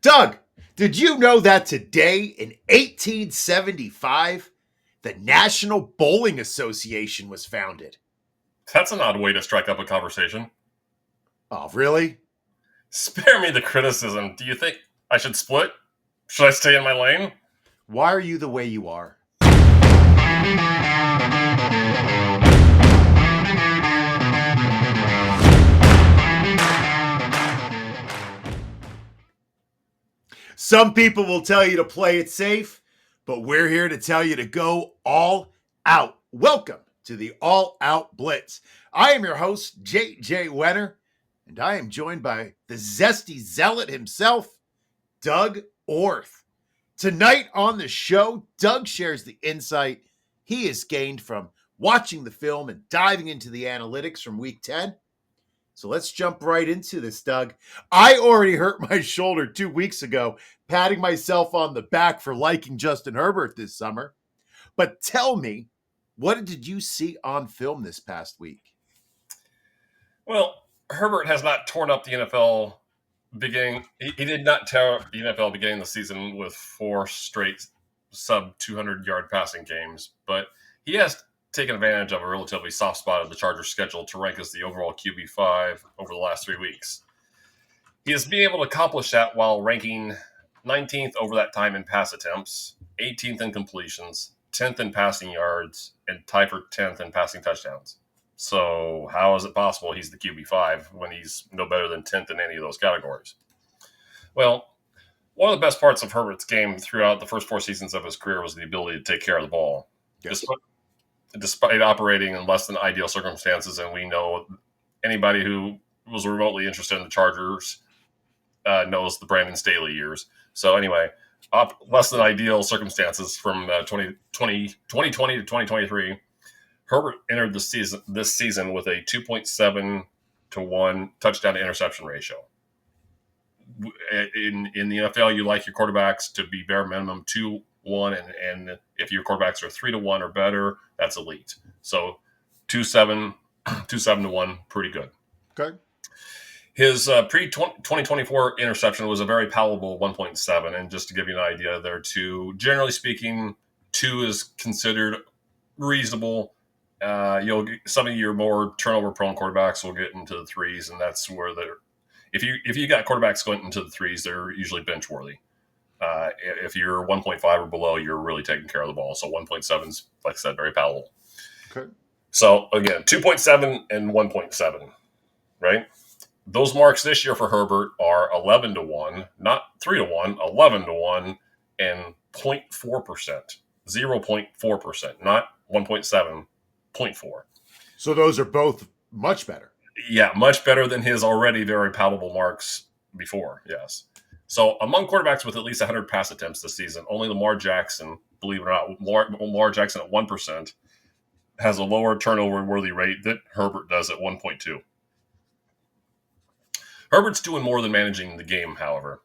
Doug, did you know that today in 1875, the National Bowling Association was founded? That's an odd way to strike up a conversation. Oh, really? Spare me the criticism. Do you think I should split? Should I stay in my lane? Why are you the way you are? Some people will tell you to play it safe, but we're here to tell you to go all out. Welcome to the All Out Blitz. I am your host, J.J. Wenne, and I am joined by the zesty zealot himself, Doug Orth. Tonight on the show, Doug shares the insight he has gained from watching the film and diving into the analytics from week 10. So let's jump right into this, Doug. I already hurt my shoulder 2 weeks ago, patting myself on the back for liking Justin Herbert this summer. But tell me, what did you see on film this past week? Well, Herbert has not torn up the NFL beginning. He did not tear up the NFL beginning the season with 4 straight sub 200-yard passing games, but he has taken advantage of a relatively soft spot of the Chargers' schedule to rank as the overall QB5 over the last 3 weeks. He has been able to accomplish that while ranking 19th over that time in pass attempts, 18th in completions, 10th in passing yards, and tied for 10th in passing touchdowns. So how is it possible he's the QB5 when he's no better than 10th in any of those categories? Well, one of the best parts of Herbert's game throughout the first 4 seasons of his career was the ability to take care of the ball. Yes. Despite operating in less than ideal circumstances, and we know anybody who was remotely interested in the Chargers knows the Brandon Staley years. So anyway, less than ideal circumstances from 2020 to 2023, Herbert entered this season with a 2.7 to 1 touchdown to interception ratio. In the NFL, you like your quarterbacks to be bare minimum 2-1, and if your quarterbacks are 3-1 or better, that's elite. So 2-7 to 1, pretty good. Okay. His pre-2024 interception was a very palatable 1.7, and just to give you an idea there too, generally speaking, 2 is considered reasonable. Some of your more turnover-prone quarterbacks will get into the 3s, and that's where they're. If you got quarterbacks going into the 3s, they're usually bench worthy. If you're 1.5 or below, you're really taking care of the ball. So 1.7 is, like I said, very palatable. Okay. So again, 2.7 and 1.7, right? Those marks this year for Herbert are 11 to 1, not 3 to 1, 11 to 1, and 0.4%, 0.4%, not 1.7, 0.4. So those are both much better. Yeah, much better than his already very palatable marks before, yes. So among quarterbacks with at least 100 pass attempts this season, only Lamar Jackson, believe it or not, Lamar Jackson at 1%, has a lower turnover-worthy rate that Herbert does at 1.2. Herbert's doing more than managing the game, however.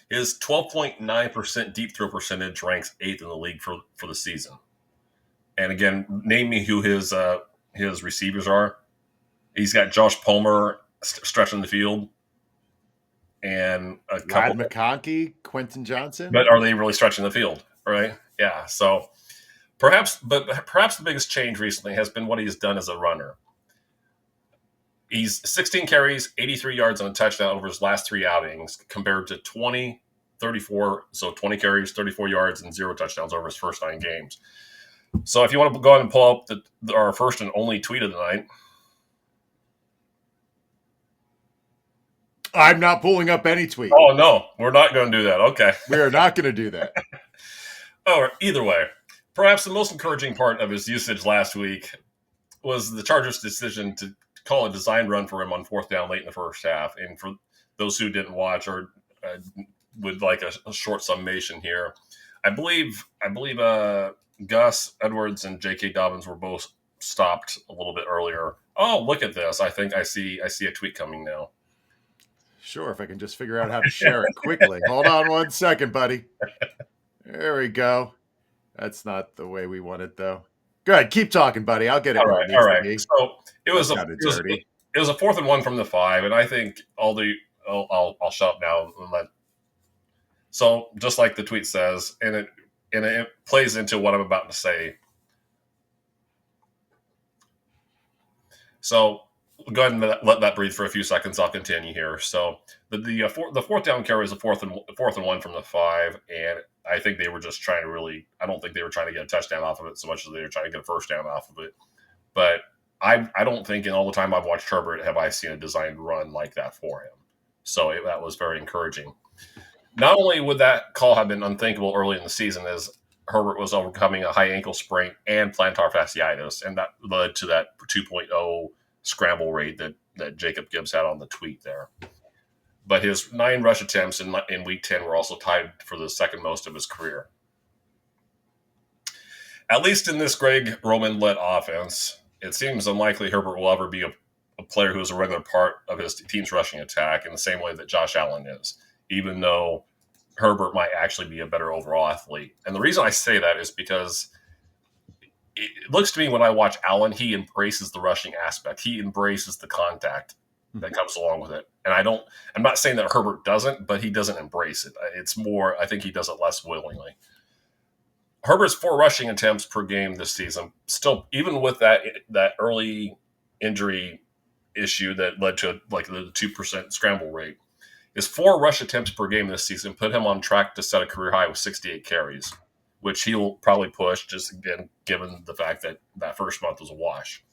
His 12.9% deep throw percentage ranks 8th in the league for the season. And again, name me who his receivers are. He's got Josh Palmer stretching the field, and a couple. Ladd McConkey, Quentin Johnson. But are they really stretching the field? Right? Yeah. So perhaps the biggest change recently has been what he's done as a runner. He's 16 carries, 83 yards, and a touchdown over his last 3 outings, compared to 20, 34. So 20 carries, 34 yards, and 0 touchdowns over his first 9 games. So if you want to go ahead and pull up our first and only tweet of the night. I'm not pulling up any tweet. Oh, no, we're not going to do that. Okay. We are not going to do that. Either way, perhaps the most encouraging part of his usage last week was the Chargers' decision to call a design run for him on 4th down late in the first half. And for those who didn't watch or would like a short summation here, I believe Gus Edwards and J.K. Dobbins were both stopped a little bit earlier. Oh, look at this. I think I see a tweet coming now. Sure, if I can just figure out how to share it quickly. Hold on 1 second, buddy. There we go. That's not the way we want it, though. Go ahead, keep talking, buddy. I'll get it. All right. So it was a 4th and 1 from the 5, and I think I'll shut up now and let So just like the tweet says, and it plays into what I'm about to say. So go ahead and let that breathe for a few seconds. I'll continue here. So the fourth down carry was a fourth and 1 from the 5, and I think they were just trying to really. I don't think they were trying to get a touchdown off of it so much as they were trying to get a first down off of it. But I don't think in all the time I've watched Herbert have I seen a designed run like that for him. So that was very encouraging. Not only would that call have been unthinkable early in the season, as Herbert was overcoming a high ankle sprain and plantar fasciitis, and that led to that 2.0 scramble rate that Jacob Gibbs had on the tweet there. But his 9 rush attempts in Week 10 were also tied for the second most of his career. At least in this Greg Roman-led offense, it seems unlikely Herbert will ever be a player who is a regular part of his team's rushing attack in the same way that Josh Allen is, even though Herbert might actually be a better overall athlete. And the reason I say that is because it looks to me when I watch Allen, he embraces the rushing aspect. He embraces the contact that comes along with it. And I'm not saying that Herbert doesn't, but he doesn't embrace it. It's more, I think he does it less willingly. Herbert's 4 rushing attempts per game this season, still, even with that early injury issue that led to like the 2% scramble rate, his 4 rush attempts per game this season put him on track to set a career high with 68 carries, which he'll probably push just again, given the fact that that first month was a wash.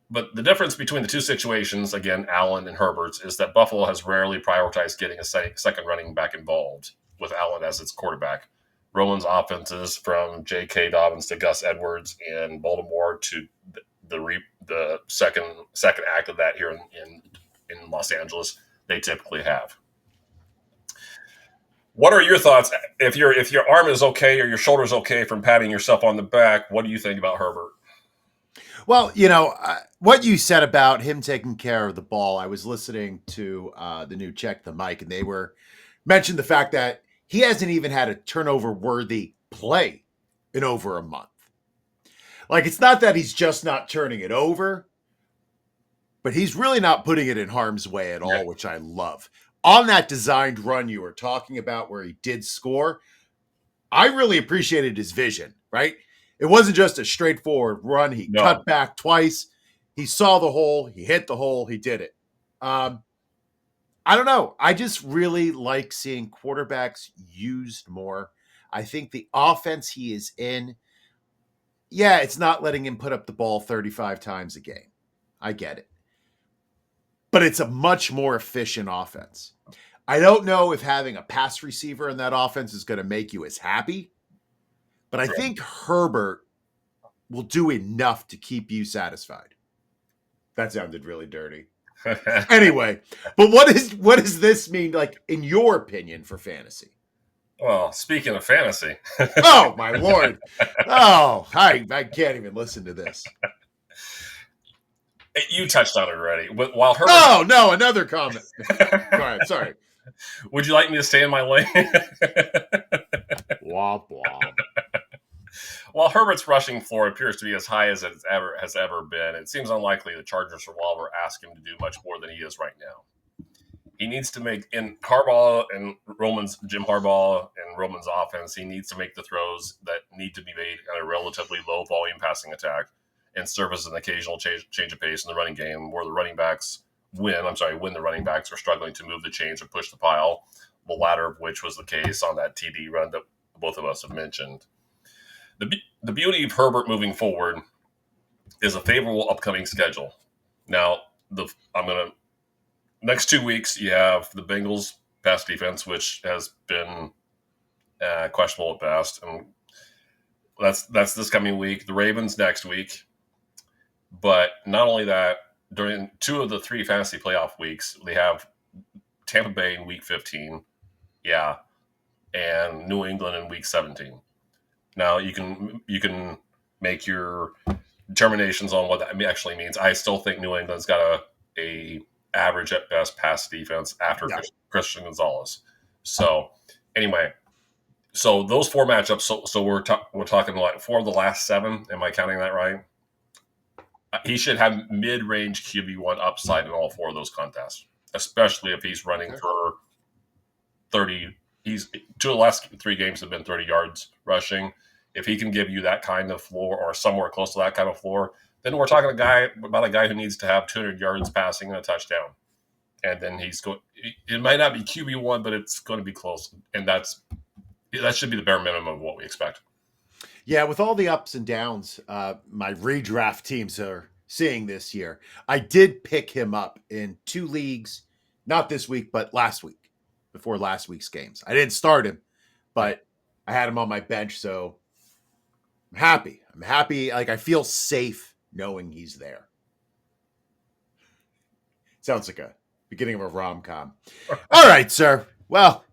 But the difference between the two situations, again, Allen and Herbert's, is that Buffalo has rarely prioritized getting a second running back involved with Allen as its quarterback. Roman's offenses, from J.K. Dobbins to Gus Edwards in Baltimore to the second act of that here in Los Angeles, they typically have. What are your thoughts? If your arm is okay or your shoulder is okay from patting yourself on the back, what do you think about Herbert? Well, what you said about him taking care of the ball, I was listening to the new Check the Mic, and they mentioned the fact that he hasn't even had a turnover-worthy play in over a month. Like, it's not that he's just not turning it over, but he's really not putting it in harm's way at all, which I love. On that designed run you were talking about where he did score, I really appreciated his vision, right? It wasn't just a straightforward run. He cut back twice. He saw the hole. He hit the hole. He did it. I don't know. I just really like seeing quarterbacks used more. I think the offense he is in, it's not letting him put up the ball 35 times a game. I get it. But it's a much more efficient offense. I don't know if having a pass receiver in that offense is going to make you as happy, but I think Herbert will do enough to keep you satisfied. That sounded really dirty. Anyway, but what does this mean, like, in your opinion, for fantasy? Well, speaking of fantasy. Oh, my Lord. Oh, I can't even listen to this. You touched on it already. While Herbert... Oh, no, another comment. Go ahead, sorry. Would you like me to stay in my lane? Womp womp. While Herbert's rushing floor appears to be as high as it has ever been, it seems unlikely the Chargers or Waiver ask him to do much more than he is right now. He needs to make, in Harbaugh and Jim Harbaugh and Roman's offense, he needs to make the throws that need to be made on a relatively low volume passing attack and serve as an occasional change of pace in the running game where the running backs when the running backs are struggling to move the chains or push the pile, the latter of which was the case on that TD run that both of us have mentioned. The beauty of Herbert moving forward is a favorable upcoming schedule. Now, next 2 weeks, you have the Bengals pass defense, which has been questionable at best, and that's this coming week. The Ravens next week, but not only that, during 2 of the 3 fantasy playoff weeks, they have Tampa Bay in week 15, and New England in week 17. Now you can make your determinations on what that actually means. I still think New England's got a average at best pass defense after Christian Gonzalez. So anyway, so those 4 matchups. So we're talking like 4 of the last 7. Am I counting that right? He should have mid-range QB1 upside in all 4 of those contests, especially if he's running for 30. He's 2 of the last 3 games have been 30 yards rushing. If he can give you that kind of floor or somewhere close to that kind of floor, then we're talking about a guy who needs to have 200 yards passing and a touchdown. And then he's going. It might not be QB1, but it's going to be close, and that should be the bare minimum of what we expect. Yeah, with all the ups and downs, my redraft teams are seeing this year. I did pick him up in 2 leagues, not this week, but last week, before last week's games. I didn't start him, but I had him on my bench, so I'm happy. I'm happy. Like, I feel safe knowing he's there. Sounds like a beginning of a rom-com. All right, sir. Well,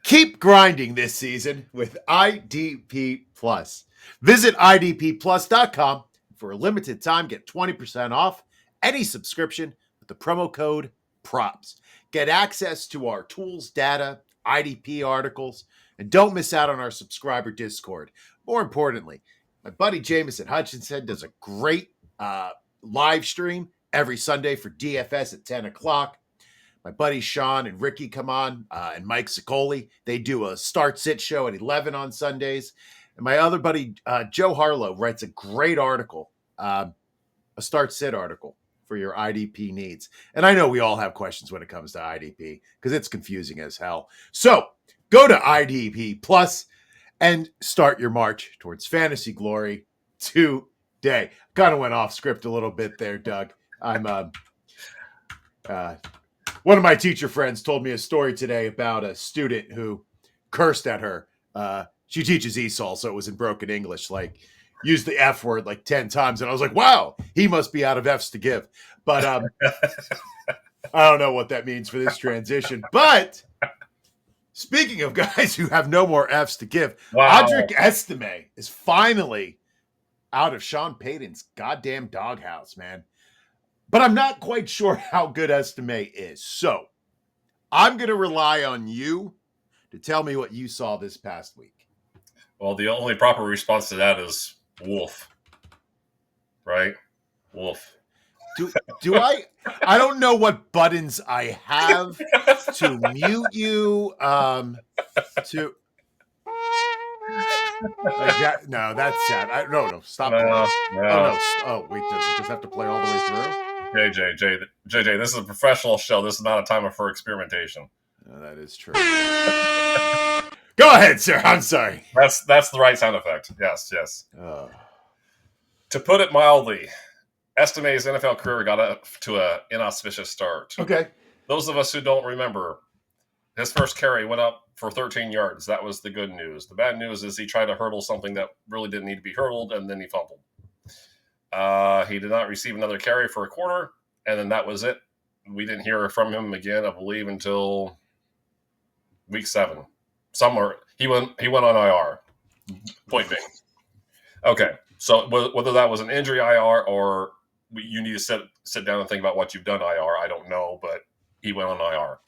keep grinding this season with IDP Plus. Visit idpplus.com. For a limited time, get 20% off any subscription with the promo code PROPS. Get access to our tools, data, IDP articles, and don't miss out on our subscriber Discord. More importantly, my buddy Jameson Hutchinson does a great live stream every Sunday for DFS at 10 o'clock. My buddy Sean and Ricky come on, and Mike Sicoli. They do a start-sit show at 11 on Sundays. And my other buddy, Joe Harlow, writes a great article, a start-sit article for your IDP needs. And I know we all have questions when it comes to IDP because it's confusing as hell. So go to IDP Plus and start your march towards fantasy glory today. Kind of went off script a little bit there, Doug. I'm one of my teacher friends told me a story today about a student who cursed at her. She teaches ESOL, so it was in broken English, like used the F word like 10 times. And I was like, wow, he must be out of Fs to give. But I don't know what that means for this transition. But speaking of guys who have no more Fs to give, wow. Audric Estime is finally out of Sean Payton's goddamn doghouse, man. But I'm not quite sure how good Estime is. So I'm going to rely on you to tell me what you saw this past week. Well, the only proper response to that is wolf. Right? Wolf. Do I don't know what buttons I have to mute you. To like that, no, that's sad. No, stop. No. Oh no. Oh wait, does it just have to play all the way through? JJ, this is a professional show. This is not a time for experimentation. Oh, that is true. Go ahead, sir. I'm sorry. That's the right sound effect. Yes. To put it mildly, Estime's NFL career got up to an inauspicious start. Okay. Those of us who don't remember, his first carry went up for 13 yards. That was the good news. The bad news is he tried to hurdle something that really didn't need to be hurdled, and then he fumbled. He did not receive another carry for a quarter, and then that was it. We didn't hear from him again, I believe, until week 7. Somewhere he went on IR. Point being. Okay, so whether that was an injury IR or you need to sit down and think about what you've done IR, I don't know, but he went on IR.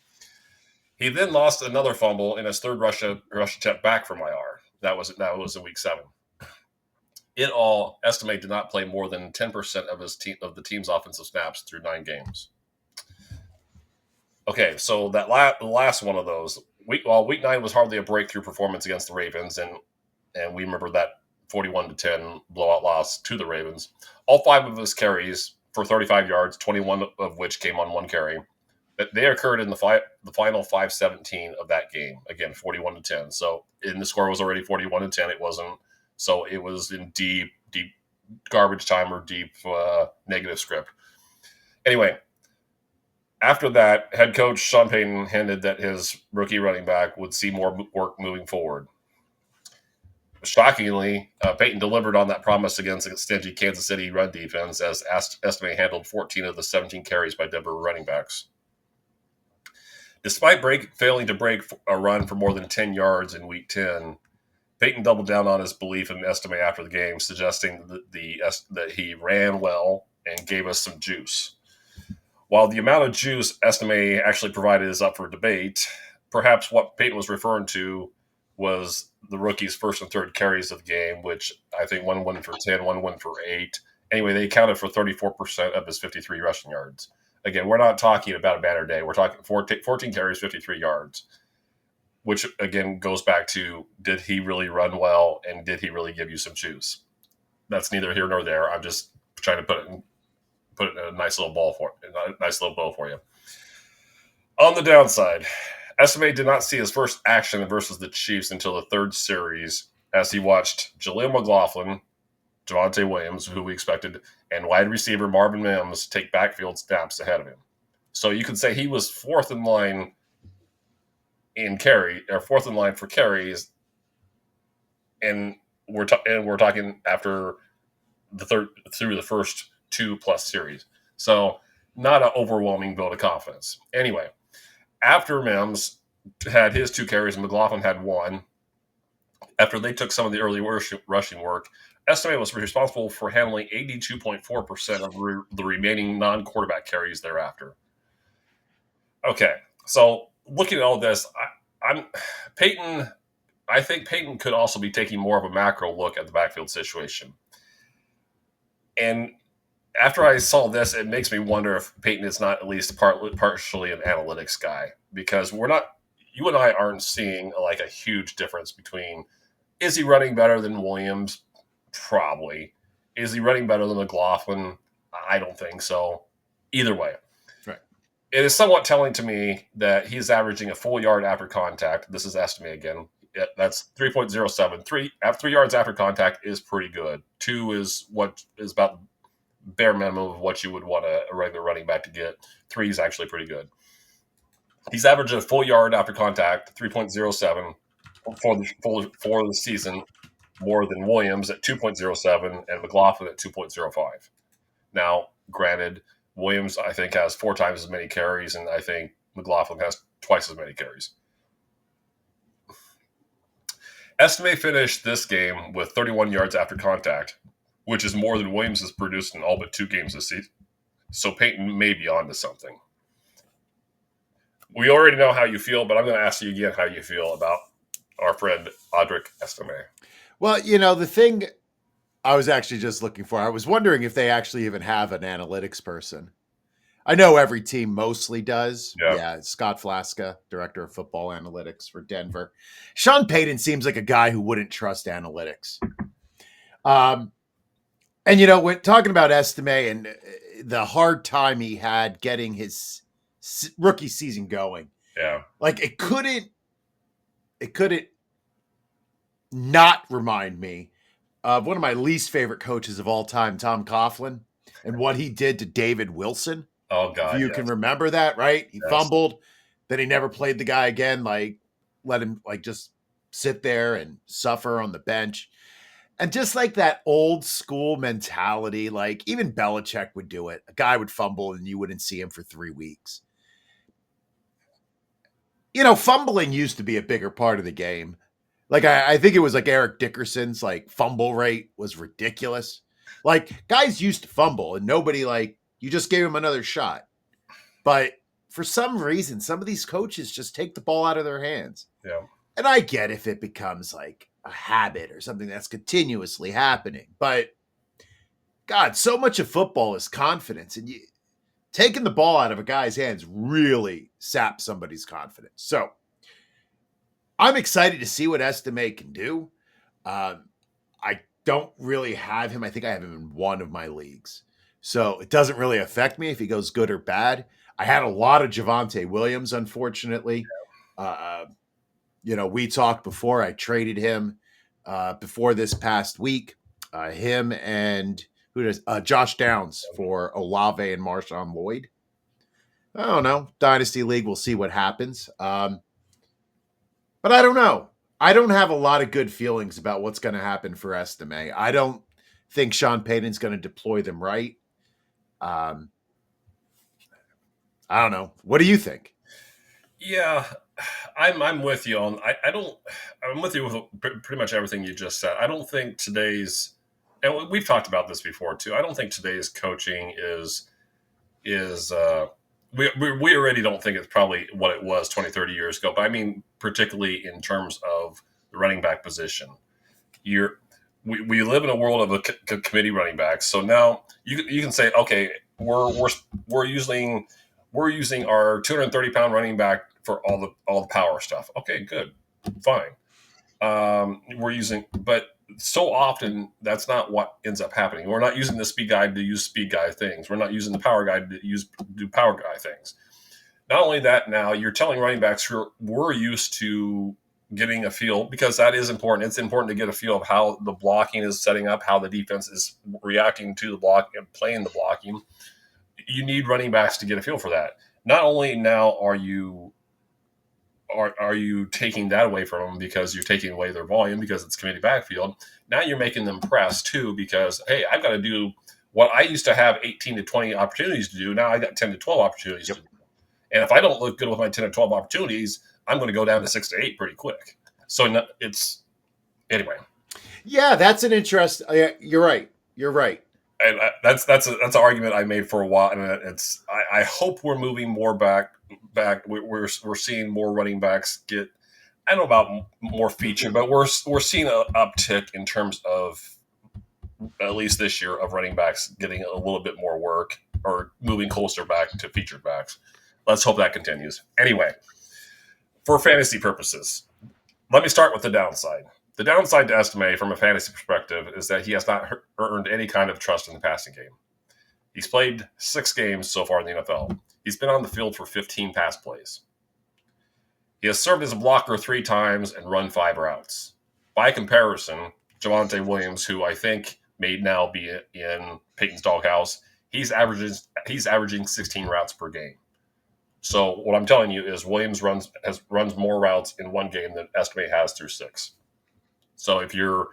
He then lost another fumble in his third rush attempt back from IR. That was in week 7. In all, Estime did not play more than 10% of the team's offensive snaps through 9 games. Okay, so that last one of those, week 9 was hardly a breakthrough performance against the Ravens, and we remember that 41-10 blowout loss to the Ravens. All 5 of his carries for 35 yards, 21 of which came on one carry. They occurred in the final 5:17 of that game. Again, 41-10. So, the score was already 41-10. It wasn't. So it was in deep garbage time or deep negative script. Anyway, after that, head coach Sean Payton hinted that his rookie running back would see more work moving forward. Shockingly, Payton delivered on that promise against a stingy Kansas City run defense as Estime handled 14 of the 17 carries by Denver running backs. Despite failing to break a run for more than 10 yards in week 10, Payton doubled down on his belief in Estime after the game, suggesting that he ran well and gave us some juice. While the amount of juice Estime actually provided is up for debate, perhaps what Payton was referring to was the rookie's first and third carries of the game, which I think one went for 10, one went for 8. Anyway, they accounted for 34% of his 53 rushing yards. Again, we're not talking about a banner day. We're talking 14 carries, 53 yards. which again goes back to, did he really run well and did he really give you some juice? That's neither here nor there. I'm just trying to put it in a nice little bow for you. On the downside, Estime did not see his first action versus the Chiefs until the third series, as he watched Jaleel McLaughlin, Javonte Williams, who we expected, and wide receiver Marvin Mims take backfield snaps ahead of him. So you could say he was fourth in line for carries, and we're talking after through the first 2+ series. So not an overwhelming vote of confidence. Anyway, after Mims had his 2 carries and McLaughlin had 1, after they took some of the early rushing work, Estime was responsible for handling 82.4% of the remaining non-quarterback carries thereafter. Okay, so looking at all this, I think Peyton could also be taking more of a macro look at the backfield situation. And after I saw this, it makes me wonder if Peyton is not at least partially an analytics guy, because you and I aren't seeing like a huge difference between, is he running better than Williams? Probably. Is he running better than McLaughlin? I don't think so. Either way. Right. It is somewhat telling to me that he's averaging a full yard after contact. This is Estime again. That's 3.07. 3 yards after contact is pretty good. 2 is what is about bare minimum of what you would want a regular running back to get. 3 is actually pretty good. He's averaging a full yard after contact, 3.07 for the season, more than Williams at 2.07 and McLaughlin at 2.05. Now, granted, Williams, I think, has 4 times as many carries, and I think McLaughlin has twice as many carries. Estime finished this game with 31 yards after contact, which is more than Williams has produced in all but 2 games this season. So Peyton may be on to something. We already know how you feel, but I'm going to ask you again how you feel about our friend Audric Estime. Well, the thing I was actually just looking for, I was wondering if they actually even have an analytics person. I know every team mostly does. Yeah, Scott Flaska, director of football analytics for Denver. Sean Payton seems like a guy who wouldn't trust analytics. And, when talking about Estime and the hard time he had getting his rookie season going. Yeah. Like it couldn't not remind me of one of my least favorite coaches of all time, Tom Coughlin, and what he did to David Wilson. Oh, God. If you can remember that, right? He fumbled, then he never played the guy again, let him just sit there and suffer on the bench. And just like that old school mentality, even Belichick would do it. A guy would fumble and you wouldn't see him for 3 weeks. Fumbling used to be a bigger part of the game. I think it was Eric Dickerson's fumble rate was ridiculous. Guys used to fumble and nobody you just gave him another shot. But for some reason, some of these coaches just take the ball out of their hands. Yeah. And I get if it becomes a habit or something that's continuously happening. But God, so much of football is confidence. And taking the ball out of a guy's hands really saps somebody's confidence. So I'm excited to see what Estime can do. I don't really have him. I think I have him in one of my leagues. So it doesn't really affect me if he goes good or bad. I had a lot of Javonte Williams, unfortunately. We talked before. I traded him before this past week. Him and Josh Downs for Olave and Marshawn Lloyd. I don't know. Dynasty League, we'll see what happens. But I don't know. I don't have a lot of good feelings about what's going to happen for Estime. I don't think Sean Payton's going to deploy them right. I don't know. What do you think? Yeah, I'm with you on. I'm with you with pretty much everything you just said. I don't think today's, and we've talked about this before too. I don't think today's coaching is we already don't think it's probably what it was 20, 30 years ago. But I mean, particularly in terms of the running back position, we live in a world of a committee running backs. So now you can say, okay, we're using we're using our 230-pound running back for all the power stuff. Okay, good, fine. We're using, but so often that's not what ends up happening. We're not using the speed guy to use speed guy things. We're not using the power guy to do power guy things. Not only that, now you're telling running backs who we're used to getting a feel, because that is important. It's important to get a feel of how the blocking is setting up, how the defense is reacting to the block and playing the blocking. You need running backs to get a feel for that. Not only now are you taking that away from them because you're taking away their volume because it's committee backfield. Now you're making them press too because, hey, I've got to do what I used to have 18 to 20 opportunities to do. Now I got 10 to 12 opportunities to do. And if I don't look good with my 10 or 12 opportunities, I'm going to go down to 6 to 8 pretty quick. So it's anyway. Yeah, that's an interest. You're right. You're right. And that's an argument I made for a while, and it's I hope we're moving more back. We're seeing more running backs get. I don't know about more feature, but we're seeing an uptick in terms of, at least this year, of running backs getting a little bit more work or moving closer back to featured backs. Let's hope that continues. Anyway, for fantasy purposes, let me start with the downside. The downside to Estime from a fantasy perspective is that he has not earned any kind of trust in the passing game. He's played 6 games so far in the NFL. He's been on the field for 15 pass plays. He has served as a blocker 3 times and run 5 routes. By comparison, Javonte Williams, who I think may now be in Peyton's doghouse, he's averaging 16 routes per game. So what I'm telling you is Williams runs more routes in one game than Estime has through 6. So if you're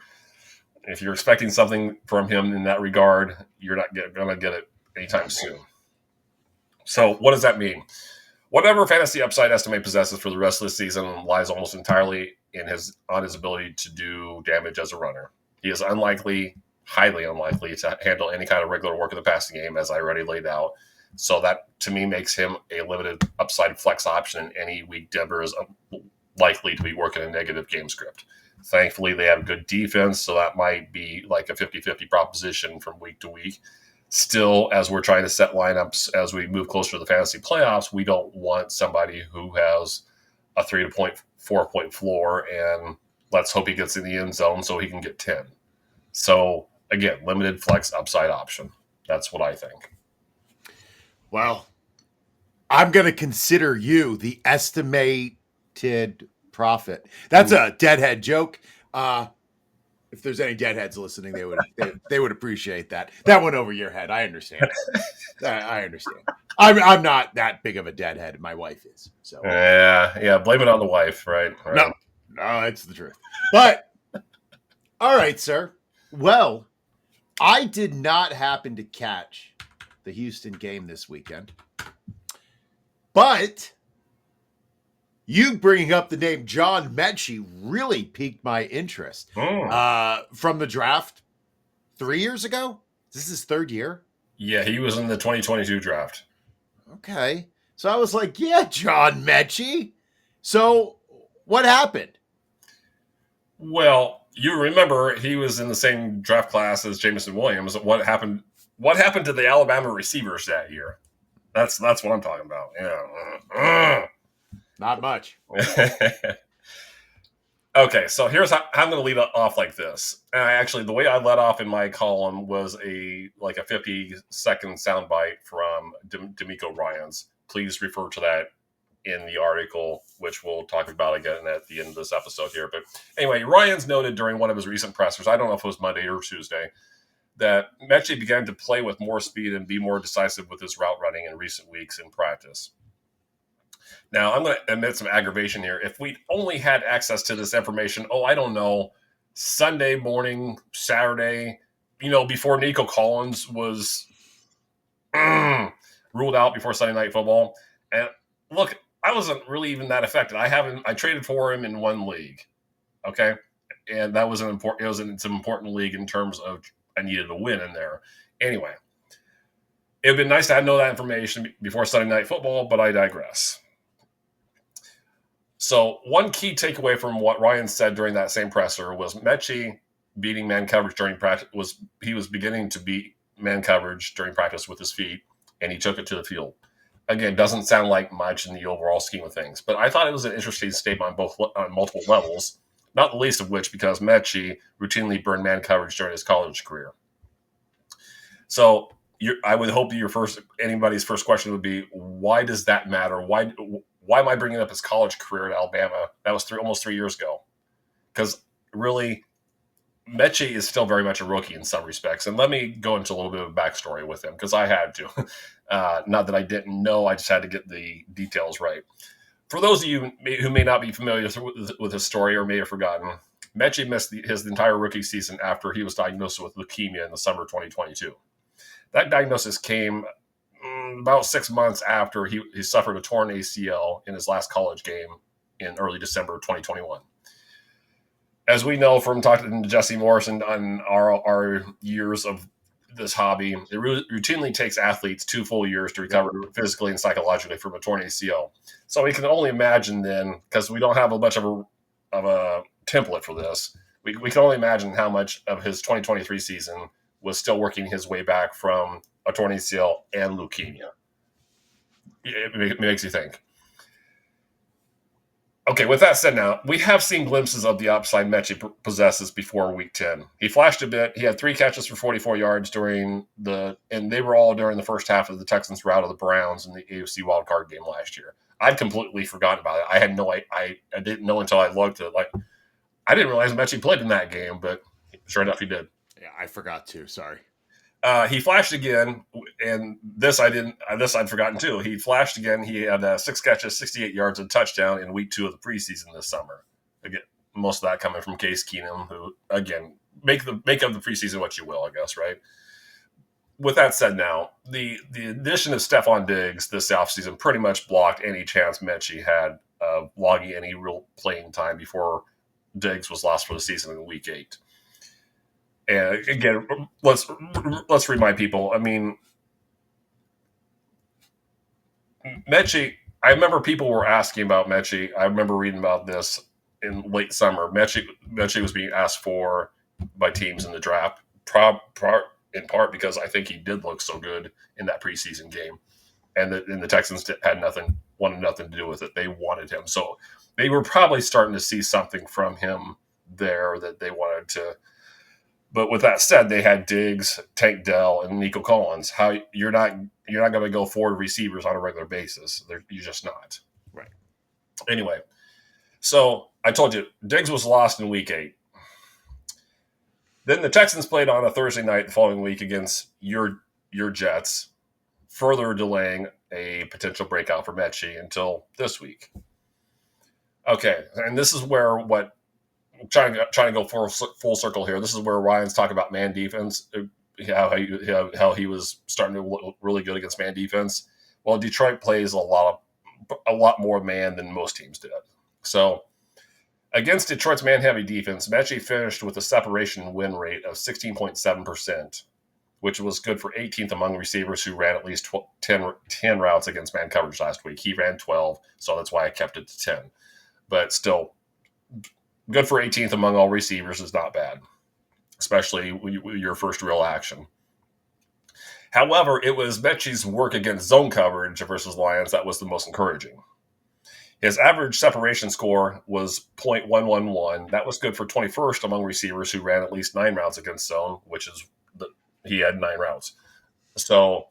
expecting something from him in that regard, you're not going to get it anytime soon. So what does that mean? Whatever fantasy upside Estime possesses for the rest of the season lies almost entirely on his ability to do damage as a runner. He is highly unlikely to handle any kind of regular work in the passing game, as I already laid out. So that, to me, makes him a limited upside flex option in any week Denver is likely to be working a negative game script. Thankfully, they have good defense, so that might be like a 50-50 proposition from week to week. Still, as we're trying to set lineups as we move closer to the fantasy playoffs, we don't want somebody who has a 3 to 4 point floor, and let's hope he gets in the end zone so he can get 10. So, again, limited flex upside option. That's what I think. Well, I'm going to consider you the estimated profit. That's a deadhead joke. If there's any deadheads listening, they would appreciate that. That went over your head. I understand. I understand. I'm not that big of a deadhead. My wife is. So yeah. Blame it on the wife, right? No, it's the truth. But all right, sir. Well, I did not happen to catch the Houston game this weekend, but you bringing up the name John Metchie really piqued my interest. From the draft 3 years ago? Is this his 3rd year? Yeah, he was in the 2022 draft. Okay. So I was like, yeah, John Metchie. So what happened? Well, you remember he was in the same draft class as Jameson Williams. What happened to the Alabama receivers that year? That's what I'm talking about. Yeah. Not much. Okay, so here's how I'm going to lead off like this. And the way I led off in my column was a 50-second soundbite from D'Amico Ryans. Please refer to that in the article, which we'll talk about again at the end of this episode here. But anyway, Ryans noted during one of his recent pressers, I don't know if it was Monday or Tuesday, that Metchie began to play with more speed and be more decisive with his route running in recent weeks in practice. Now, I'm going to admit some aggravation here. If we only had access to this information, I don't know, Sunday morning, Saturday, before Nico Collins was ruled out before Sunday Night Football. And look, I wasn't really even that affected. I traded for him in one league, okay? And that was it's an important league in terms of I needed a win in there. Anyway, it would have been nice to know that information before Sunday Night Football, but I digress. So one key takeaway from what Ryan said during that same presser was Metchie beating man coverage during practice. He was beginning to beat man coverage during practice with his feet, and he took it to the field. again, doesn't sound like much in the overall scheme of things. But I thought it was an interesting statement on multiple levels, not the least of which because Metchie routinely burned man coverage during his college career. So I would hope that anybody's first question would be, why does that matter? Why am I bringing up his college career at Alabama? That was almost 3 years ago. Because really, Metchie is still very much a rookie in some respects. And let me go into a little bit of a backstory with him, because I had to. Not that I didn't know, I just had to get the details right. For those of you who may not be familiar with his story or may have forgotten, Metchie missed his entire rookie season after he was diagnosed with leukemia in the summer of 2022. That diagnosis came about 6 months after he suffered a torn ACL in his last college game in early December of 2021. As we know from talking to Jesse Morrison on our years of this hobby, it routinely takes athletes 2 full years to recover physically and psychologically from a torn ACL. So we can only imagine then, because we don't have a much of a template for this, we can only imagine how much of his 2023 season was still working his way back from a torn ACL and leukemia. It makes you think. Okay, with that said now, we have seen glimpses of the upside Metchie possesses before Week 10. He flashed a bit. He had 3 catches for 44 yards and they were all during the first half of the Texans' rout of the Browns in the AFC wildcard game last year. I'd completely forgotten about it. I didn't know until I looked at it. I didn't realize Metchie played in that game, but sure enough, he did. Yeah, I forgot too. Sorry. He flashed again, and this I'd forgotten too. He flashed again. He had 6 catches, 68 yards, and a touchdown in Week 2 of the preseason this summer. Again, most of that coming from Case Keenum, who again make of the preseason what you will, I guess, right? With that said, now the addition of Stephon Diggs this offseason pretty much blocked any chance Metchie had of logging any real playing time before Diggs was lost for the season in Week 8. And again, let's remind people. I mean, Metchie. I remember people were asking about Metchie. I remember reading about this in late summer. Metchie was being asked for by teams in the draft, in part because I think he did look so good in that preseason game, and the Texans wanted nothing to do with it. They wanted him, so they were probably starting to see something from him there that they wanted to. But with that said, they had Diggs, Tank Dell, and Nico Collins. How you're not going to go forward receivers on a regular basis. You're just not. Right. Anyway, so I told you Diggs was lost in Week 8. Then the Texans played on a Thursday night the following week against your Jets, further delaying a potential breakout for Metchie until this week. Okay, and this is where trying to go full circle here. This is where Ryan's talking about man defense, how he was starting to look really good against man defense. Well, Detroit plays a lot more man than most teams did. So against Detroit's man-heavy defense, Metchie finished with a separation win rate of 16.7%, which was good for 18th among receivers who ran at least 10 routes against man coverage last week. He ran 12, so that's why I kept it to 10. But still, good for 18th among all receivers is not bad, especially your first real action. However, it was Metchie's work against zone coverage versus Lions that was the most encouraging. His average separation score was .111. That was good for 21st among receivers who ran at least 9 routes against zone, which is he had 9 routes. So,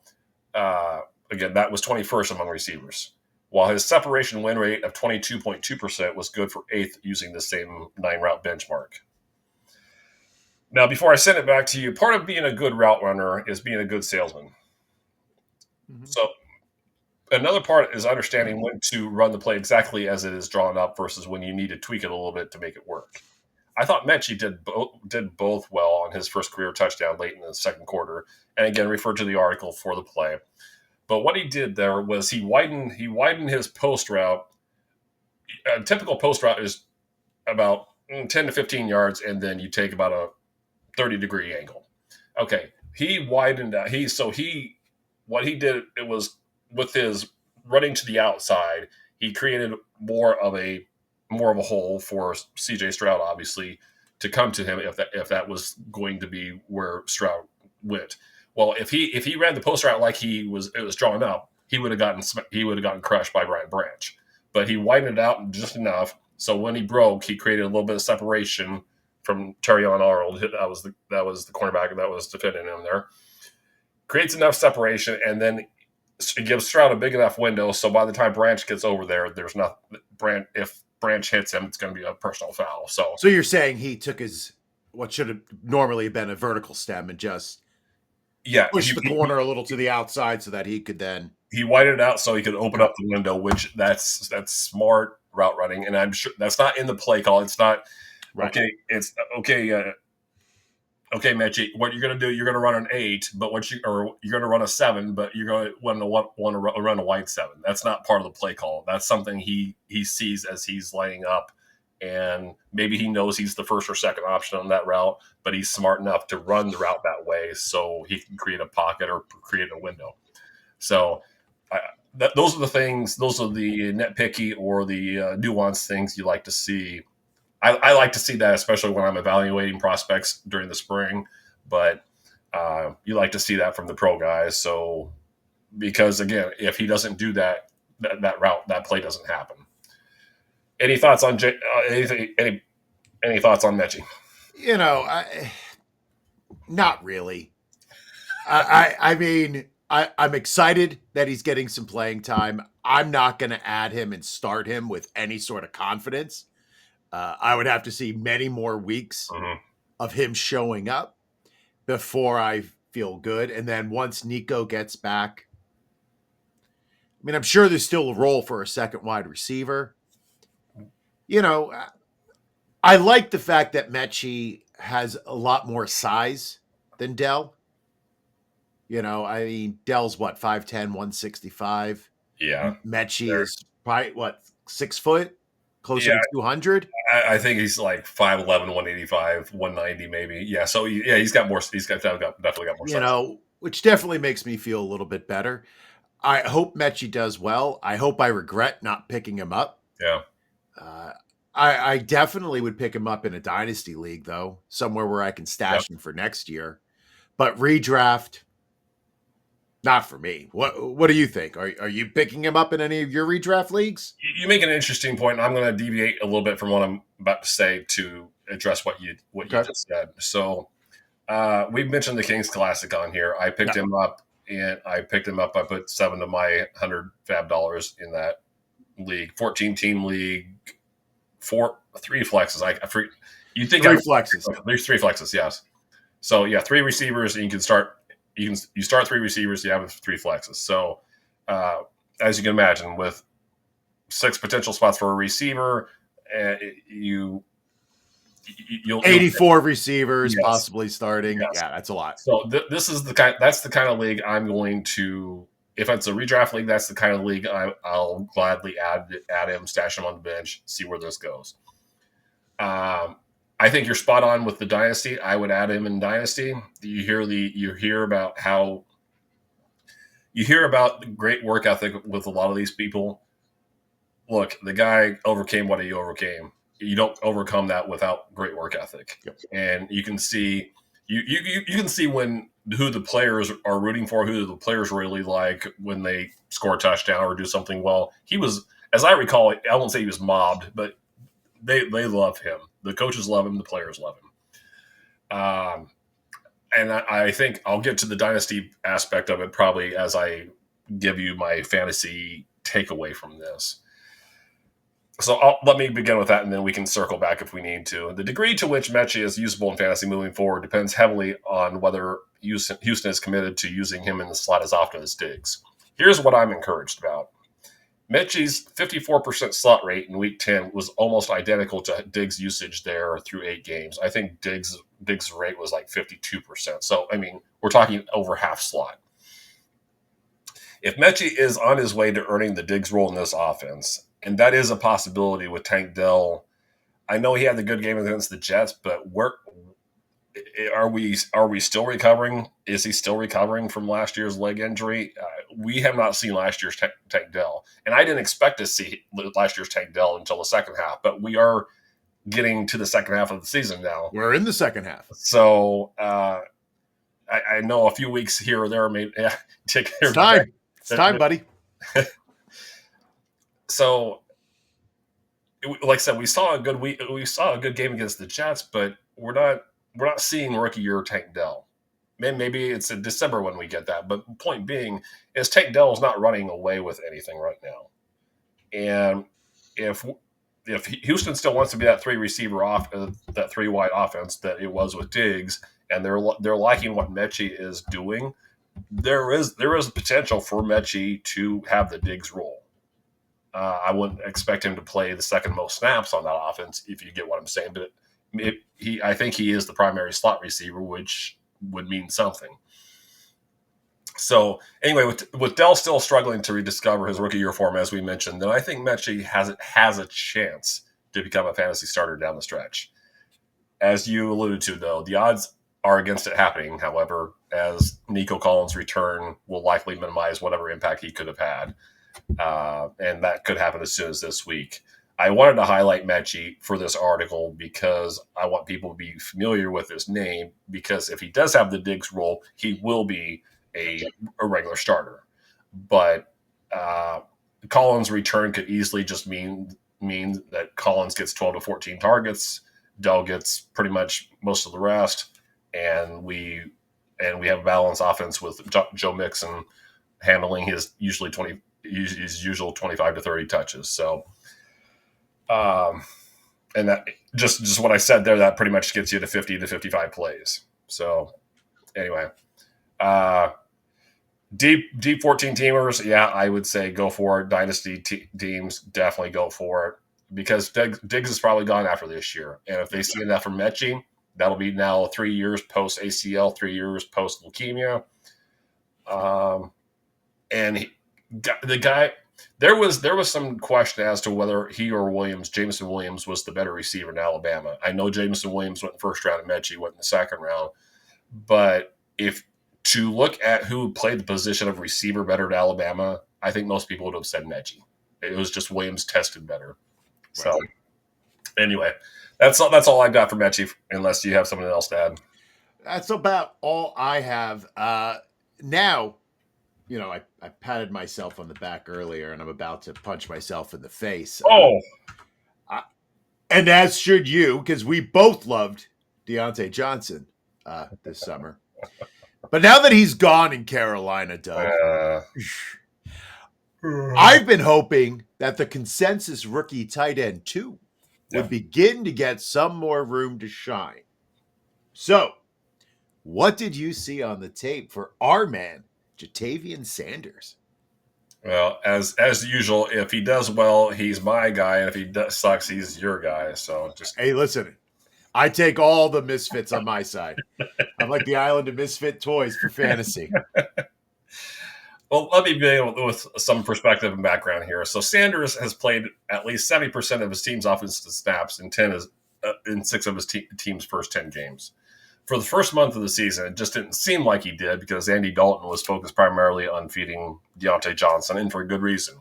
again, that was 21st among receivers. While his separation win rate of 22.2% was good for 8th using the same 9-route benchmark. Now, before I send it back to you, part of being a good route runner is being a good salesman. Mm-hmm. So another part is understanding when to run the play exactly as it is drawn up versus when you need to tweak it a little bit to make it work. I thought Metchie did both well on his first career touchdown late in the second quarter, and again, refer to the article for the play. But what he did there was he widened his post route. A typical post route is about 10 to 15 yards, and then you take about a 30-degree angle. Okay, he widened that. What he did, it was with his running to the outside, he created more of a hole for CJ Stroud, obviously, to come to him if that was going to be where Stroud went. Well, if he ran the post route like it was drawn up, he would have gotten crushed by Brian Branch. But he widened it out just enough so when he broke, he created a little bit of separation from Terrion Arnold. That was the cornerback that was defending him there. Creates enough separation, and then it gives Stroud a big enough window. So by the time Branch gets over there, there's not Branch. If Branch hits him, it's going to be a personal foul. So you're saying he took his what should have normally been a vertical stem and just push the corner a little to the outside so that he could then he widened it out so he could open up the window, which that's smart route running, and I'm sure that's not in the play call. It's not right. Okay. It's okay. Okay, Metchie, what you're going to do? You're going to run an 8, but you're going to run a 7, but you're going to want to run a wide 7. That's not part of the play call. That's something he sees as he's lining up, and maybe he knows he's the first or second option on that route, but he's smart enough to run the route that way so he can create a pocket or create a window. So those are the things. Those are the nitpicky or the nuanced things you like to see. I like to see that, especially when I'm evaluating prospects during the spring, but you like to see that from the pro guys. So, because again, if he doesn't do that route, that play doesn't happen. Any thoughts on any thoughts on Metchie? Not really. I mean, I'm excited that he's getting some playing time. I'm not going to add him and start him with any sort of confidence. I would have to see many more weeks of him showing up before I feel good. And then once Nico gets back, I mean, I'm sure there's still a role for a second wide receiver. I like the fact that Metchie has a lot more size than Dell. I mean, Dell's 5'10", 165. Yeah. Metchie is probably 6 foot? Closer to 200. I think he's like 5'11", 185, 190 maybe. Yeah, so he's got more. He's definitely got more. Which definitely makes me feel a little bit better. I hope Metchie does well. I hope I regret not picking him up. Yeah. I definitely would pick him up in a dynasty league though, somewhere where I can stash him for next year. But redraft, not for me. What do you think? Are you picking him up in any of your redraft leagues? You make an interesting point, and I'm going to deviate a little bit from what I'm about to say to address what you just said. So we've mentioned the Kings Classic on here. I picked him up, and I put 7 of my $100 fab dollars in that league, 14-team league, 3 flexes. You think 3 flexes? There's 3 flexes, yes. So 3 receivers, and you can start. You start 3 receivers, you have 3 flexes. So, as you can imagine, with 6 potential spots for a receiver, you'll 84 receivers possibly starting. Yes. Yeah, that's a lot. So that's the kind of league I'm going to. If it's a redraft league, that's the kind of league I'll gladly add him, stash him on the bench, see where this goes. I think you're spot on with the dynasty. I would add him in dynasty. You hear about the great work ethic with a lot of these people. Look, the guy overcame what he overcame. You don't overcome that without great work ethic. Yep. And you can see you can see who the players are rooting for, who the players really like when they score a touchdown or do something well. He was, as I recall, I won't say he was mobbed, but they love him. The coaches love him. The players love him. And I think I'll get to the dynasty aspect of it probably as I give you my fantasy takeaway from this. So let me begin with that, and then we can circle back if we need to. The degree to which Metchie is usable in fantasy moving forward depends heavily on whether Houston is committed to using him in the slot as often as Diggs. Here's what I'm encouraged about. Metchie's 54% slot rate in Week 10 was almost identical to Diggs' usage there through 8 games. I think Diggs' rate was like 52%. So, I mean, we're talking over half slot. If Metchie is on his way to earning the Diggs role in this offense, and that is a possibility with Tank Dell, I know he had the good game against the Jets, but are we still recovering? Is he still recovering from last year's leg injury? We have not seen last year's Tank Dell, and I didn't expect to see last year's Tank Dell until the second half. But we are getting to the second half of the season now. We're in the second half, so I know a few weeks here or there may take. It's time, buddy. So, like I said, we saw a good game against the Jets, but we're not seeing rookie year Tank Dell. Maybe it's in December when we get that. But point being is Tank Dell is not running away with anything right now. And if Houston still wants to be that that 3 wide offense that it was with Diggs, and they're liking what Metchie is doing, there is potential for Metchie to have the Diggs role. I wouldn't expect him to play the second most snaps on that offense, if you get what I'm saying. But I think he is the primary slot receiver, which would mean something. So anyway, with Dell still struggling to rediscover his rookie year form, as we mentioned, then I think Metchie has a chance to become a fantasy starter down the stretch. As you alluded to, though, the odds are against it happening. However, as Nico Collins' return will likely minimize whatever impact he could have had. And that could happen as soon as this week. I wanted to highlight Metchie for this article because I want people to be familiar with his name, because if he does have the Diggs role, he will be a regular starter. But Collins' return could easily just mean that Collins gets 12 to 14 targets, Dell gets pretty much most of the rest, and we have a balanced offense with Joe Mixon handling his usual 25 to 30 touches. So, and that just what I said there, that pretty much gets you to 50 to 55 plays. So anyway, deep 14 teamers. Yeah, I would say go for it. Dynasty teams, definitely go for it, because Diggs is probably gone after this year. And if they see enough from Metchie, that'll be now 3 years post ACL, 3 years post leukemia. And the guy, there was some question as to whether he or Jameson Williams was the better receiver in Alabama. I know Jameson Williams went in the first round and Metchie went in the second round, but if to look at who played the position of receiver better at Alabama, I think most people would have said Metchie. It was just Williams tested better. So anyway, that's all I've got for Metchie, unless you have something else to add. That's about all I have. Now, I patted myself on the back earlier, and I'm about to punch myself in the face. And as should you, because we both loved Deontay Johnson this summer. But now that he's gone in Carolina, Doug, I've been hoping that the consensus rookie tight end 2 would begin to get some more room to shine. So, what did you see on the tape for our man, Jatavian Sanders? Well, as usual, if he does well, he's my guy, and if he sucks, he's your guy. So hey, listen, I take all the misfits on my side. I'm like the island of misfit toys for fantasy. Well, let me begin with some perspective and background here. So Sanders has played at least 70% of his team's offensive snaps in 6 of his team's first 10 games. For the first month of the season, it just didn't seem like he did, because Andy Dalton was focused primarily on feeding Deontay Johnson, and for a good reason.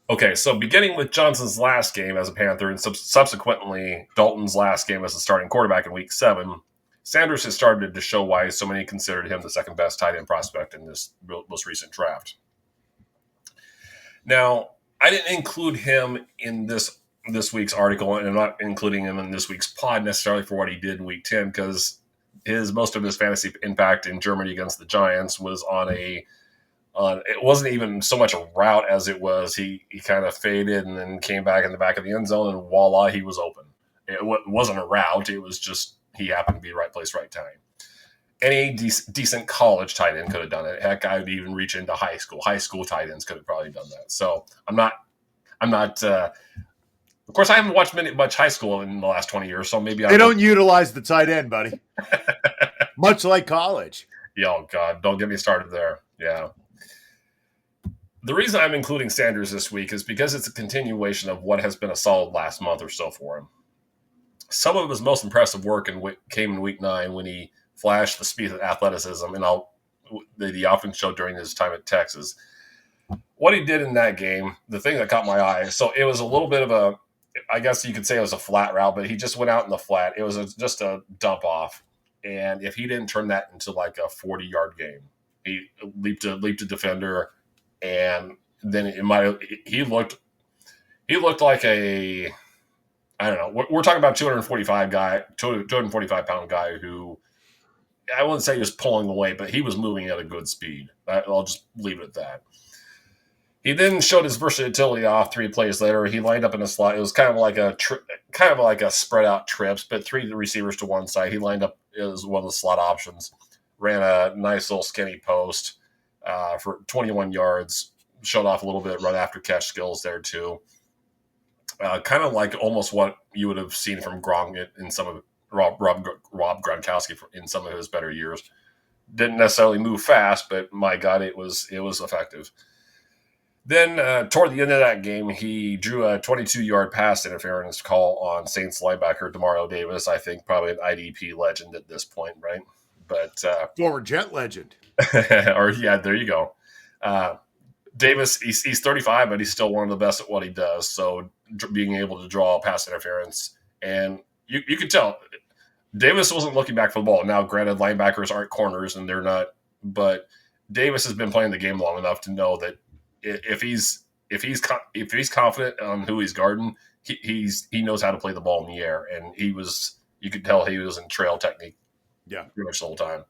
Okay, so beginning with Johnson's last game as a Panther and subsequently Dalton's last game as a starting quarterback in Week 7, Sanders has started to show why so many considered him the second best tight end prospect in this most recent draft. Now, I didn't include him in this week's article, and I'm not including him in this week's pod necessarily for what he did in Week 10, because most of his fantasy impact in Germany against the Giants was it wasn't even so much a route as it was he kind of faded and then came back in the back of the end zone, and voila, he was open. It wasn't a route. It was just he happened to be right place, right time. Any decent college tight end could have done it. Heck, I would even reach into high school. High school tight ends could have probably done that. So I'm not of course, I haven't watched much high school in the last 20 years, so maybe they don't utilize the tight end, buddy. Much like college. Yeah, oh God, don't get me started there. Yeah. The reason I'm including Sanders this week is because it's a continuation of what has been a solid last month or so for him. Some of his most impressive work came in Week 9 when he flashed the speed and athleticism, and the offense showed during his time at Texas. What he did in that game, the thing that caught my eye, so it was a little bit of I guess you could say it was a flat route, but he just went out in the flat. It was just a dump off. And if he didn't turn that into like a 40-yard game, he leaped a defender and then he looked like a, I don't know. We're talking about 245 pound guy who, I wouldn't say he was pulling away, but he was moving at a good speed. I'll just leave it at that. He then showed his versatility off 3 plays later. He lined up in a slot. It was kind of like a spread out trips, but 3 receivers to one side. He lined up as one of the slot options. Ran a nice little skinny post for 21 yards. Showed off a little bit run after catch skills there too. Kind of like almost what you would have seen from Gronk in some of Rob Gronkowski in some of his better years. Didn't necessarily move fast, but my God, it was effective. Then toward the end of that game, he drew a 22-yard pass interference call on Saints linebacker Demario Davis. I think probably an IDP legend at this point, right? But former Jet legend. or yeah, there you go. Davis, he's 35, but he's still one of the best at what he does. So being able to draw a pass interference, and you could tell Davis wasn't looking back for the ball. Now, granted, linebackers aren't corners, and they're not, but Davis has been playing the game long enough to know that if he's confident on who he's guarding, he knows how to play the ball in the air, and you could tell he was in trail technique, pretty much the whole time.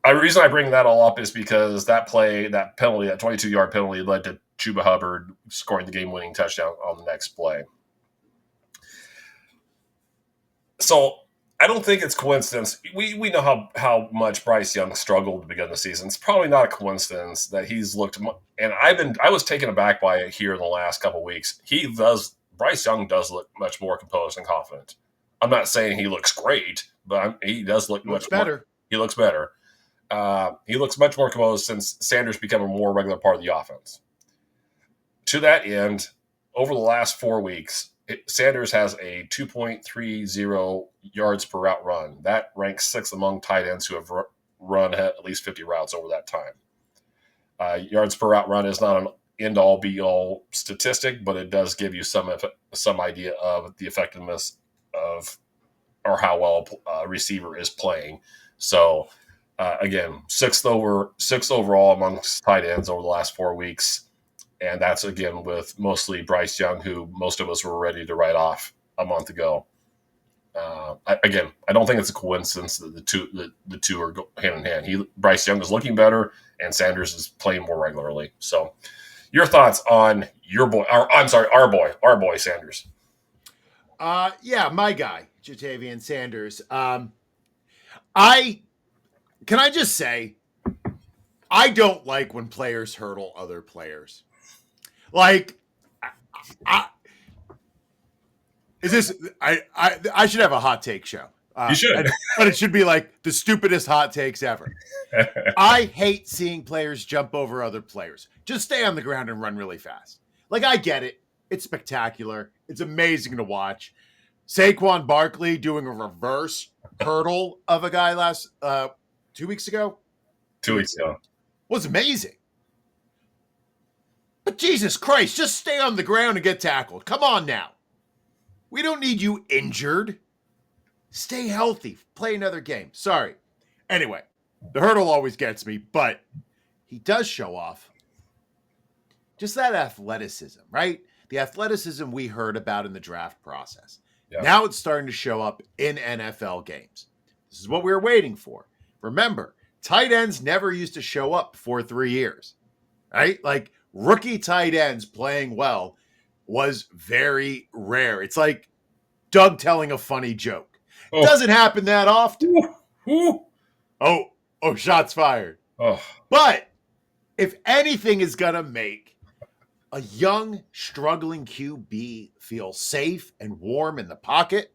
The reason I bring that all up is because that penalty, that 22-yard penalty, led to Chuba Hubbard scoring the game-winning touchdown on the next play. So I don't think it's coincidence. We know how much Bryce Young struggled to begin the season. It's probably not a coincidence that he's looked, and I was taken aback by it here in the last couple of weeks. Bryce Young does look much more composed and confident. I'm not saying he looks great, but he does look much better. He looks better. He looks much more composed since Sanders became a more regular part of the offense. To that end, over the last 4 weeks, Sanders has a 2.30 yards per route run. That ranks 6th among tight ends who have run at least 50 routes over that time. Yards per route run is not an end-all, be-all statistic, but it does give you some idea of the effectiveness of or how well a receiver is playing. So, again, sixth overall amongst tight ends over the last 4 weeks. And that's, again, with mostly Bryce Young, who most of us were ready to write off a month ago. I don't think it's a coincidence that the two are hand in hand. Bryce Young is looking better, and Sanders is playing more regularly. So, your thoughts on our boy Sanders? My guy, Jatavian Sanders. Can I just say, I don't like when players hurdle other players. Like, I should have a hot take show. You should. But it should be like the stupidest hot takes ever. I hate seeing players jump over other players. Just stay on the ground and run really fast. Like, I get it. It's spectacular. It's amazing to watch. Saquon Barkley doing a reverse hurdle of a guy 2 weeks ago. 2 weeks ago. Was amazing. But Jesus Christ, just stay on the ground and get tackled. Come on now. We don't need you injured. Stay healthy. Play another game. Sorry. Anyway, the hurdle always gets me, but he does show off just that athleticism, right? The athleticism we heard about in the draft process. Yeah. Now it's starting to show up in NFL games. This is what we were waiting for. Remember, tight ends never used to show up for 3 years, right? Like, rookie tight ends playing well was very rare. It's like Doug telling a funny joke. It doesn't happen that often. Oh, shots fired. But if anything is going to make a young, struggling QB feel safe and warm in the pocket,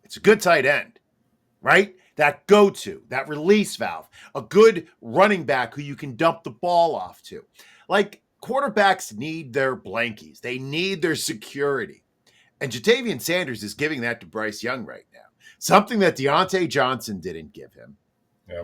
it's a good tight end, right? That go-to, that release valve, a good running back who you can dump the ball off to. Like, quarterbacks need their blankies. They need their security. And Jatavian Sanders is giving that to Bryce Young right now. Something that Deontay Johnson didn't give him. Yeah.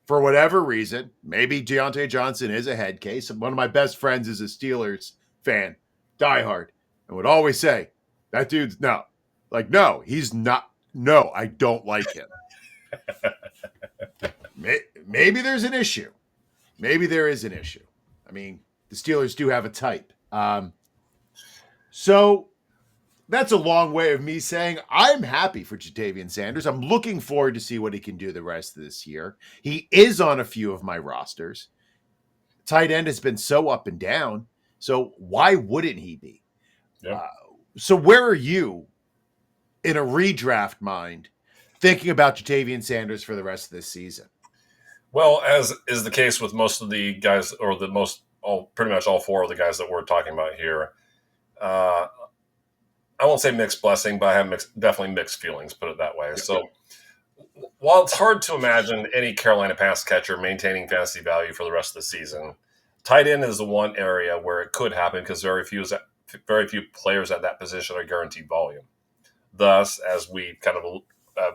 For whatever reason, maybe Deontay Johnson is a head case. One of my best friends is a Steelers fan, diehard, and would always say, that dude's no. Like, no, he's not. No, I don't like him. Maybe there's an issue. Maybe there is an issue. I mean, the Steelers do have a type. So that's a long way of me saying I'm happy for Jatavian Sanders. I'm looking forward to see what he can do the rest of this year. He is on a few of my rosters. Tight end has been so up and down. So why wouldn't he be? Yeah. So where are you in a redraft mind thinking about Jatavian Sanders for the rest of this season? Well, as is the case with most of the guys, or pretty much all four of the guys that we're talking about here, I won't say mixed blessing, but I have definitely mixed feelings, put it that way. So while it's hard to imagine any Carolina pass catcher maintaining fantasy value for the rest of the season, tight end is the one area where it could happen because very few players at that position are guaranteed volume. Thus, as we kind of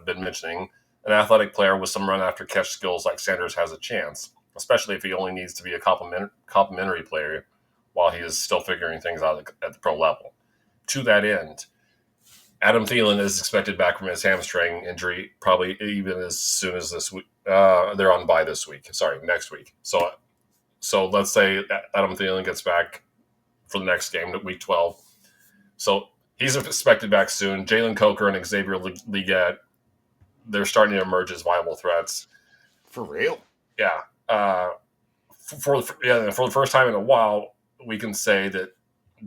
been mentioning, an athletic player with some run after catch skills like Sanders has a chance, especially if he only needs to be a complimentary player while he is still figuring things out at the pro level. To that end, Adam Thielen is expected back from his hamstring injury, probably even as soon as this week. They're on bye this week. Sorry, next week. So let's say Adam Thielen gets back for the next game, week 12. So he's expected back soon. Jalen Coker and Xavier Legette, they're starting to emerge as viable threats. For real? Yeah. For the first time in a while, we can say that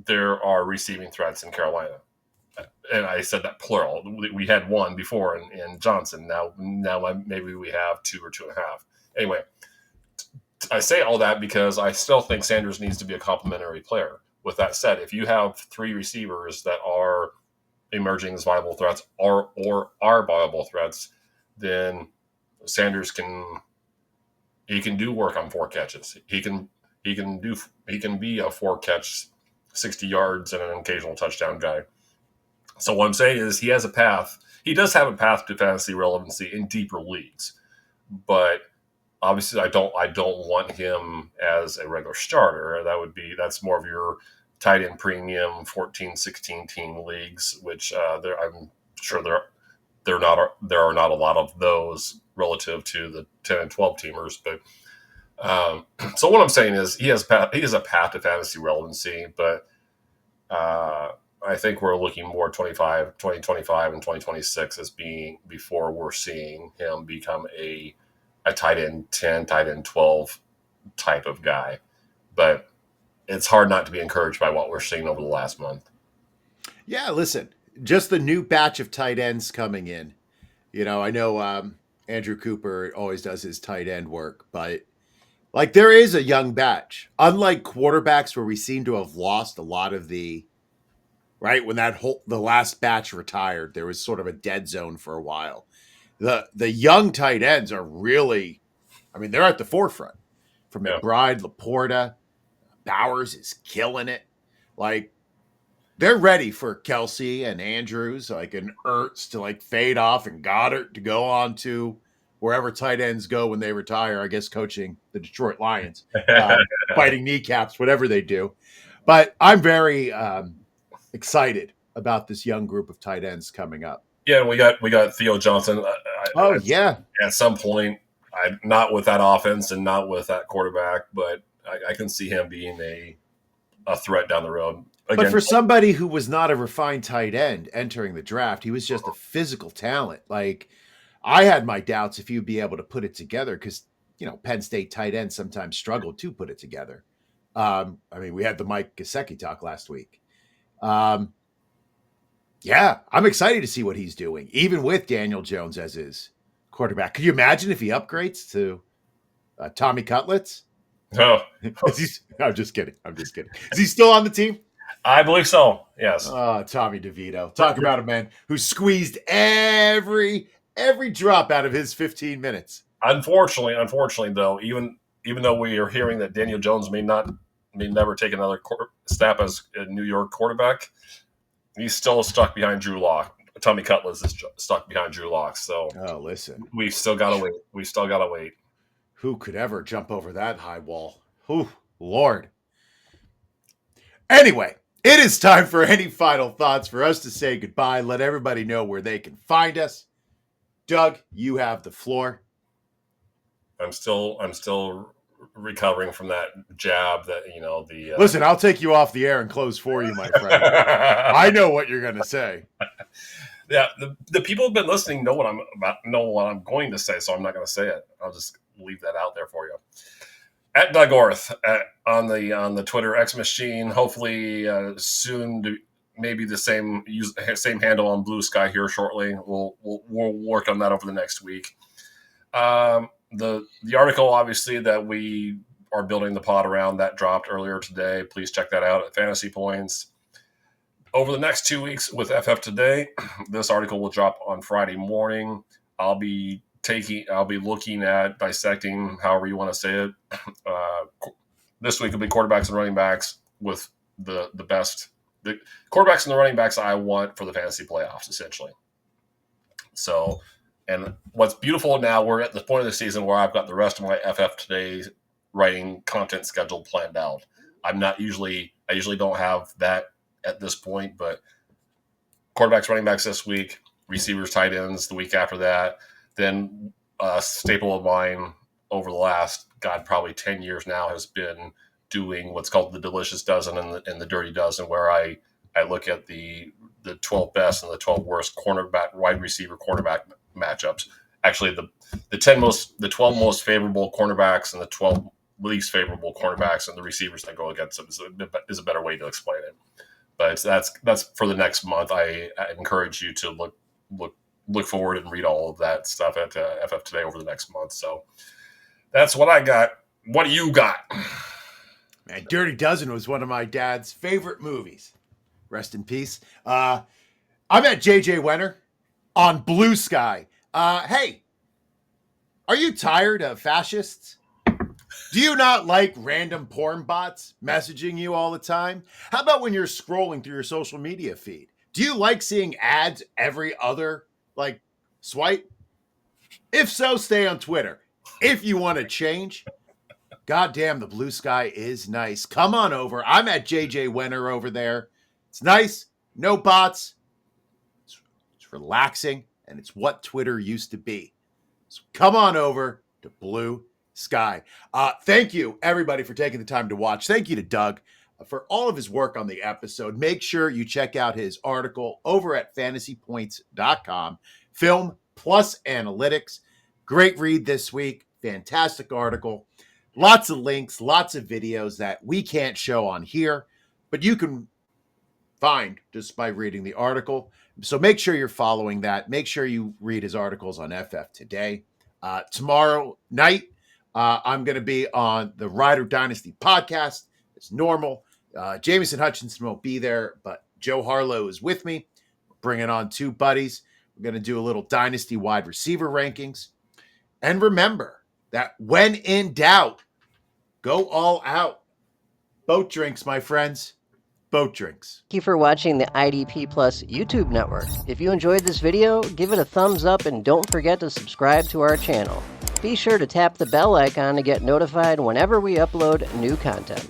there are receiving threats in Carolina. And I said that plural. We had one before in Johnson. Now maybe we have 2 or 2.5. Anyway, I say all that because I still think Sanders needs to be a complimentary player. With that said, if you have 3 receivers that are emerging as viable threats or are viable threats, then Sanders can do work on 4 catches. He can be a 4-catch, 60 yards and an occasional touchdown guy. So what I'm saying is he has a path. He does have a path to fantasy relevancy in deeper leagues, but obviously I don't want him as a regular starter. That's more of your tight end premium 14, 16 team leagues, which I'm sure there are not a lot of those relative to the 10 and 12 teamers. But so what I'm saying is he has a path to fantasy relevancy, but I think we're looking more 2025 and 2026 as being before we're seeing him become a tight end 10, tight end 12 type of guy. But it's hard not to be encouraged by what we're seeing over the last month. Yeah, listen, just the new batch of tight ends coming in. I know Andrew Cooper always does his tight end work, but like there is a young batch. Unlike quarterbacks where we seem to have lost a lot of right when the last batch retired, there was sort of a dead zone for a while. The young tight ends are really, they're at the forefront. From McBride, Laporta, Bowers is killing it. Like they're ready for Kelsey and Andrews, and Ertz to fade off and Goddard to go on to wherever tight ends go when they retire. I guess coaching the Detroit Lions, fighting kneecaps, whatever they do. But I'm very excited about this young group of tight ends coming up. Yeah, we got Theo Johnson. Yeah. At some point, not with that offense and not with that quarterback, but I can see him being a threat down the road. Again, but for somebody who was not a refined tight end entering the draft, he was just a physical talent. I had my doubts if he'd be able to put it together because, Penn State tight ends sometimes struggle to put it together. We had the Mike Gesicki talk last week. Yeah, I'm excited to see what he's doing, even with Daniel Jones as his quarterback. Could you imagine if he upgrades to Tommy Cutlets? No. I'm just kidding. Is he still on the team? I believe so, yes. Tommy DeVito. Talk about a man who squeezed every drop out of his 15 minutes. Unfortunately, though, even though we are hearing that Daniel Jones may never take another snap as a New York quarterback, he's still stuck behind Drew Lock. Tommy Cutlets is stuck behind Drew Lock. So, listen, we've still got to wait. Who could ever jump over that high wall? Oh, Lord. Anyway, it is time for any final thoughts for us to say goodbye. Let everybody know where they can find us. Doug, you have the floor. I'm still recovering from that jab that, Listen, I'll take you off the air and close for you, my friend. I know what you're going to say. Yeah, the people who've been listening know what I'm going to say, so I'm not going to say it. I'll just leave that out there for you. At Doug Orth on the Twitter X Machine. Hopefully soon to maybe the same handle on Blue Sky here shortly. We'll work on that over the next week. The article, obviously, that we are building the pod around, that dropped earlier today. Please check that out at Fantasy Points. Over the next 2 weeks with FF Today, this article will drop on Friday morning. I'll be looking at dissecting, however you want to say it. This week will be quarterbacks and running backs with the quarterbacks and the running backs I want for the fantasy playoffs, essentially. So, and what's beautiful now, we're at the point of the season where I've got the rest of my FF Today writing content schedule planned out. I usually don't have that at this point, but quarterbacks, running backs this week, receivers, tight ends the week after that. Then a staple of mine over the last, probably 10 years now has been doing what's called the Delicious Dozen and the Dirty Dozen, where I look at the 12 best and the 12 worst wide receiver cornerback matchups. Actually, the 12 most favorable cornerbacks and the 12 least favorable cornerbacks and the receivers that go against them is a better way to explain it. But that's for the next month. I encourage you to look forward and read all of that stuff at FF Today over the next month. So that's what I got. What do you got? Man, Dirty Dozen was one of my dad's favorite movies. Rest in peace. I'm at JJ Wenne on Blue Sky. Hey, are you tired of fascists? Do you not like random porn bots messaging you all the time? How about when you're scrolling through your social media feed? Do you like seeing ads every other, swipe? If so, stay on Twitter. If you want to change, goddamn, the Blue Sky is nice. Come on over. I'm at JJ Wenne over there. It's nice. No bots. It's relaxing, and it's what Twitter used to be. So come on over to Blue Sky. Thank you, everybody, for taking the time to watch. Thank you to Doug for all of his work on the episode. Make sure you check out his article over at fantasypoints.com. Film plus analytics. Great read this week. Fantastic article. Lots of links, lots of videos that we can't show on here, but you can find just by reading the article. So make sure you're following that. Make sure you read his articles on FF Today. Tomorrow night, I'm going to be on the Rider Dynasty podcast. It's normal. Jamison Hutchinson won't be there, but Joe Harlow is with me. We're bringing on two buddies. We're going to do a little Dynasty wide receiver rankings. And remember that when in doubt, go all out. Boat drinks, my friends. Boat drinks. Thank you for watching the IDP Plus YouTube network. If you enjoyed this video, give it a thumbs up and don't forget to subscribe to our channel. Be sure to tap the bell icon to get notified whenever we upload new content.